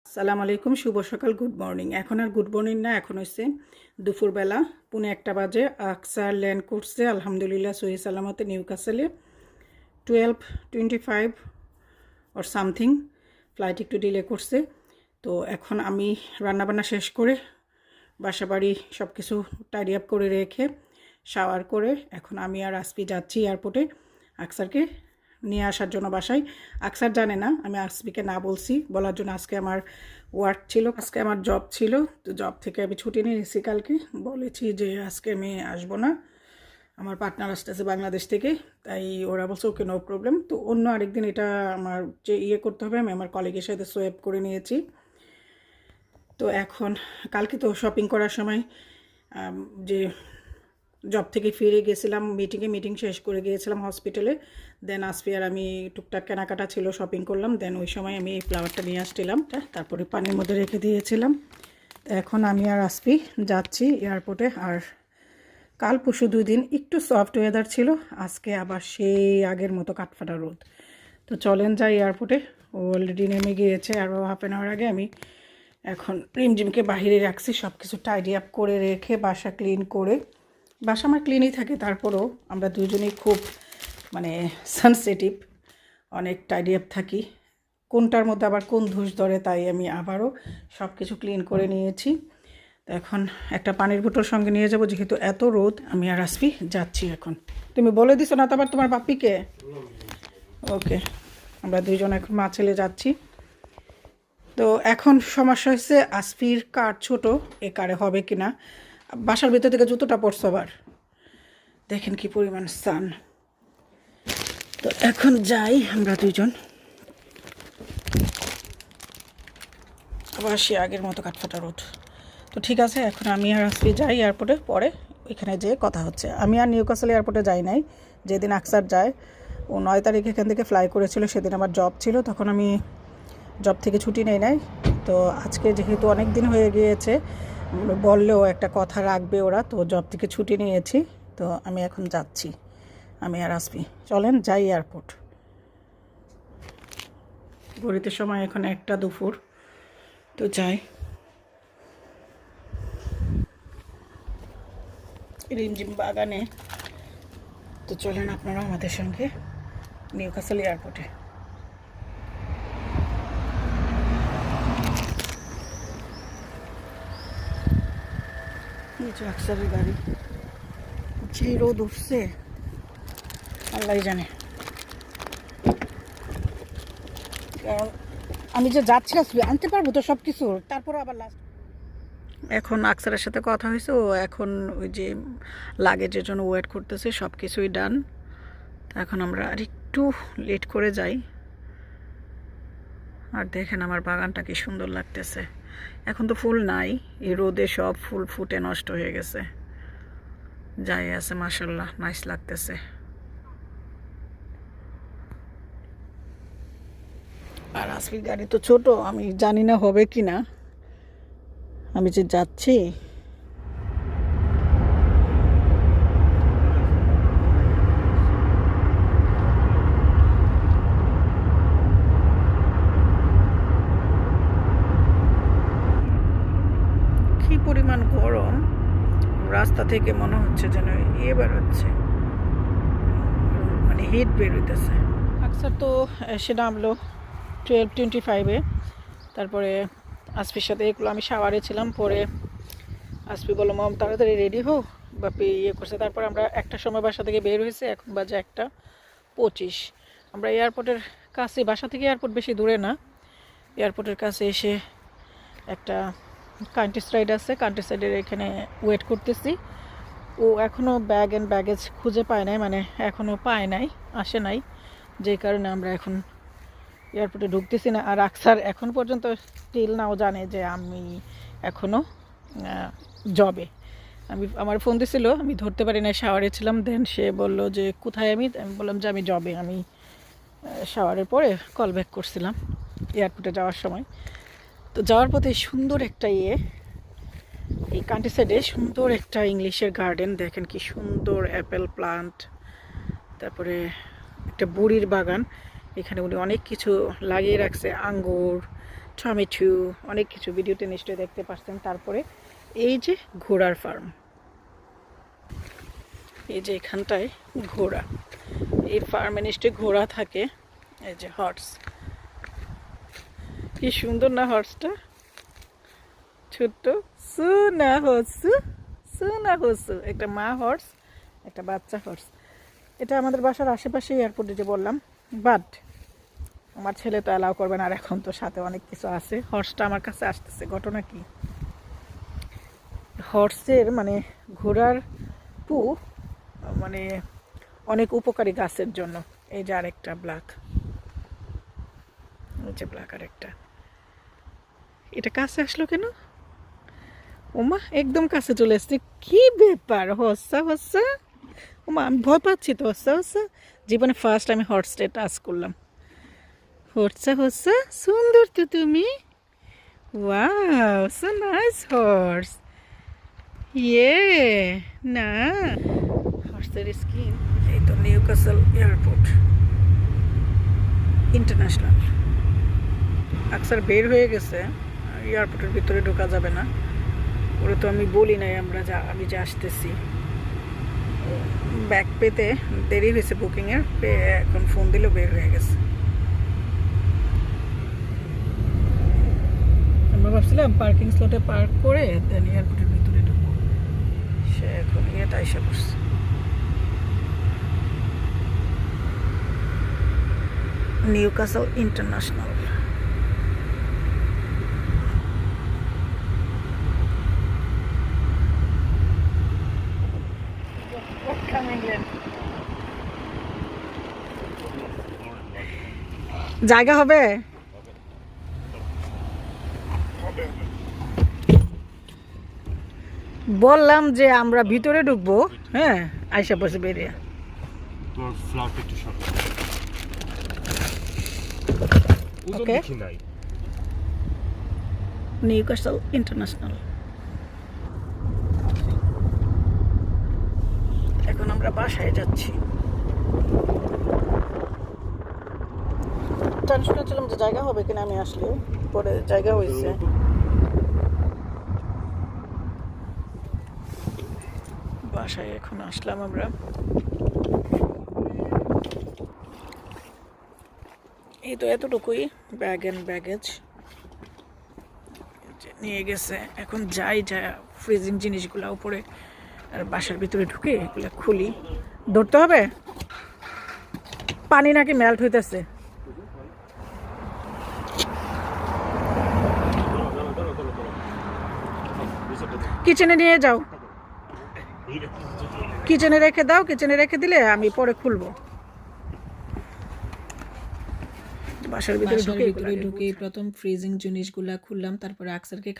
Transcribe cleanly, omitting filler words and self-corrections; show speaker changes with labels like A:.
A: আসসালামু আলাইকুম, শুভ সকাল, গুড মর্নিং। এখন আর গুড মর্নিং না, এখন হচ্ছে দুপুরবেলা, 1:45 বাজে। আকসার ল্যান্ড করছে আলহামদুলিল্লাহ সহি সালামতে নিউ কাসেলে 12:25 অর সামথিং। ফ্লাইট একটু ডিলে করছে। তো এখন আমি রান্নাবান্না শেষ করে বাসাবাড়ি সব কিছু টাইডি আপ করে রেখে শাওয়ার করে এখন আমি আর আসপি যাচ্ছি এয়ারপোর্টে আকসারকে নিয়ে আসার জন্য বাসায়। আকসার জানে না আমি আসপিকে না বলছি বলার জন্য। আজকে আমার ওয়ার্ক ছিল, আজকে আমার জব ছিল, তো জব থেকে আমি ছুটি নিয়ে এসেছি। কালকে বলেছি যে আজকে আমি আসবো না, আমার পার্টনার আসতেছে বাংলাদেশ থেকে, তাই ওরা বলছে ওকে নো প্রবলেম। তো অন্য আরেকদিন এটা আমার যে করতে হবে, আমি আমার কলিগের সাথে সোয়েপ করে নিয়েছি। তো এখন কালকে তো শপিং করার সময় যে জব থেকে ফিরে গেছিলাম মিটিং শেষ করে গিয়েছিলাম হসপিটালে। দেন আসফি আর আমি টুকটাক কেনাকাটা ছিল, শপিং করলাম। দেন ওই সময় আমি এই ফ্লাওয়ারটা নিয়ে আসছিলাম, তারপরে পানির মধ্যে রেখে দিয়েছিলাম। এখন আমি আর আসফি যাচ্ছি এয়ারপোর্টে। আর কাল পরশু 2 দিন একটু সফট ওয়েদার ছিল, আজকে আবার সেই আগের মতো কাঠফাটা রোদ। তো চলেন যাই এয়ারপোর্টে। ও অলরেডি নেমে গিয়েছে, আরও হাফ অ্যান আওয়ার আগে। আমি এখন রিমঝিমকে বাহিরে রাখছি, সব কিছু টাইডি আপ করে রেখে বাসা ক্লিন করে। বাসা আমার ক্লিনই থাকে, তারপরেও আমরা দুজনেই খুব সেনসিটিভ, অনেক টাইডি আপ থাকি। কোনটার মধ্যে আবার কোন ধুস ধরে, তাই আমি আবারও সব কিছু ক্লিন করে নিয়েছি। তো এখন একটা পানির বোতল সঙ্গে নিয়ে যাব, যেহেতু এত রোদ। আমি আর আসফি যাচ্ছি এখন। তুমি বলে দিছো না তো আবার তোমার বাপ্পিকে? ওকে, আমরা দুইজন এখন মা ছেলে যাচ্ছি। তো এখন সমস্যা হয়েছে আসফির কার ছোট, এ কারে হবে কি না। বাসার ভিতর থেকে জুতোটা পড়ছে আবার, দেখেন কি পরিমাণ সান। তো এখন যাই আমরা দুইজন, আবার সে আগের মতো কাঠফাটা রোদ। তো ঠিক আছে, এখন আমি আর আসফি যাই এয়ারপোর্টে, পরে এখানে যেয়ে কথা হচ্ছে। আমি আর নিউকাসল এয়ারপোর্টে যাই নাই, যেদিন আকসার যায়। ও 9 তারিখ এখান থেকে ফ্লাই করেছিল, সেদিন আমার জব ছিল, তখন আমি জব থেকে ছুটি নেই নাই। তো আজকে যেহেতু অনেক দিন হয়ে গিয়েছে, বললেও একটা কথা রাখবে ওরা, তো জব থেকে ছুটি নিয়েছি। তো আমি এখন যাচ্ছি, আমি আর আসবি। চলেন যাই এয়ারপোর্ট। ঘড়িতে সময় এখন 1টা দুপুর। তো যাই, রিমঝিম বাগানে। তো চলেন আপনারা আমাদের সঙ্গে নিউকাসল এয়ারপোর্টে। নিচে আকসারের গাড়ি, যে রোদ উঠছে আল্লাহ জানে। কারণ আমি যে যাচ্ছি আসলে আনতে পারবো তো সব কিছু, তারপরে আবার লাস্ট। এখন আকসারের সাথে কথা হয়েছে, ও এখন ওই যে লাগেজের জন্য ওয়েট করতেছে, সব কিছুই ডান। এখন আমরা আর একটু লেট করে যাই। আর দেখেন আমার বাগানটা কি সুন্দর লাগতেছে। এখন তো ফুল নাই, এই রোদে সব ফুল ফুটে নষ্ট হয়ে গেছে। যাই আছে মাশাল্লাহ, নাইস লাগতেছে। আর আসফির গাড়ি তো ছোট, আমি জানি না হবে কি না। আমি যে যাচ্ছি, কি পরিমাণ গরম, রাস্তা থেকে মনে হচ্ছে যেন বেরোচ্ছে, হিট বেরোইতেছে। আকসার তো এসে নামলো 12:25-এ। তারপরে আসফির সাথে এগুলো আমি শাওয়ারে ছিলাম, পরে আসফি বললো মম তাড়াতাড়ি রেডি হো, বাপি করছে। তারপর আমরা 1টার সময় বাসা থেকে বের হয়েছে, এখন বাজে 1:25। আমরা এয়ারপোর্টের কাছে, বাসা থেকে এয়ারপোর্ট বেশি দূরে না, এয়ারপোর্টের কাছে এসে একটা কান্ট্রি সাইড আছে, কান্ট্রি সাইডের এখানে ওয়েট করতেছি। ও এখনও ব্যাগ অ্যান্ড ব্যাগেজ খুঁজে পায় নাই, এখনও পায় নাই, আসে নাই, যেই কারণে আমরা এখন এয়ারপোর্টে ঢুকতেছি না। আর আকসার এখন পর্যন্ত স্টিল নাও জানে যে আমি এখনও জবে। আমার ফোন দিছিল, আমি ধরতে পারি না, শাওয়ারে ছিলাম। দেন সে বলল যে কোথায় আমি বললাম যে আমি জবে। আমি শাওয়ারের পরে কল ব্যাক করছিলাম এয়ারপোর্টে যাওয়ার সময়। তো যাওয়ার পথে সুন্দর একটা এই কান্ট্রি সাইডে সুন্দর একটা ইংলিশের গার্ডেন, দেখেন কি সুন্দর অ্যাপেল প্লান্ট, তারপরে একটা বুড়ির বাগান। এখানে উনি অনেক কিছু লাগিয়ে রাখছে, আঙ্গুর, টমেটো, অনেক কিছু ভিডিওতে নিশ্চয়ই দেখতে পাচ্ছেন। তারপরে এই যে ঘোড়ার ফার্ম, এই যে এখানটায় ঘোড়া, এই ফার্মে নিশ্চয়ই ঘোড়া থাকে। এই যে হর্স, কি সুন্দর না হর্সটা, ছোট্ট সুনা হসু, সুনা হসু, একটা মা হর্স, একটা বাচ্চা হর্স। এটা আমাদের বাসার আশেপাশে এয়ারপোর্টে যে বললাম, বাট আমার ছেলে তো অ্যালাউ করবে না, আর এখন তো সাথে অনেক কিছু আছে। হর্সটা আমার কাছে আসতেছে, ঘটনা কি, হর্সের মানে ঘোড়ার পু মানে অনেক উপকারী গাছের জন্য। এই যে আরেকটা ব্ল্যাক, এই যে ব্ল্যাক আরেকটা, এটা কাছে আসলো কেন? ওমা একদম কাছে চলে এসছে, কি ব্যাপার? হস্যা হস্যা, ওমা আমি ভয় পাচ্ছি তো। হস্যা হস্যা, জীবনে ফার্স্ট আমি হর্সটা টাচ করলাম। হর্সা হস্যা, সুন্দর তো তুমি, ওয়াও সো নাইস হর্স, ইয়ে না হর্সের স্কিন। এই তো নিউক্যাসল এয়ারপোর্ট ইন্টারন্যাশনাল। আকসার বের হয়ে গেছে, এয়ারপোর্টের ভিতরে ঢোকা যাবে না, ওরা তো আমি বলি নাই আমি যে আসতেছি। ব্যাগ পেতে দেরি হয়েছে বুকিংয়ের, এখন ফোন দিলেও বের হয়ে গেছে। আমরা ভাবছিলাম পার্কিং স্লটে পার্ক করে দেন এয়ারপোর্টের ভিতরে ঢুকবো, সে এখন ইয়েটা এসে পড়ছে। Newcastle international. জায়গা হবে? বললাম যে আমরা ভিতরে ঢুকবো, হ্যাঁ আইসা বসে বেরিয়ে। ওকে, নিউক্যাসল ইন্টারন্যাশনাল। এখন আমরা বাসায় যাচ্ছি। টেনশনে ছিলাম যে জায়গা হবে কিনা, আমি আসলে পরে জায়গা হয়েছে। বাসায় এখন আসলাম আমরা। এই তো এতটুকুই ব্যাগ অ্যান্ড ব্যাগেজ নিয়ে গেছে। এখন যাই যা ফ্রিজিং জিনিসগুলো উপরে আর বাসার ভিতরে ঢুকে এগুলো খুলি। ধরতে হবে, পানি নাকি মেল্ট হইতেছে। কিচেনে নিয়ে যাও, কিচেনে রেখে দাও, কিচেনে রেখে দিলে আমি পরে খুলবো। বাসার ভিতরে ঢুকে প্রথম ফ্রিজিং জিনিসগুলা খুললাম, তারপরে আকসারকে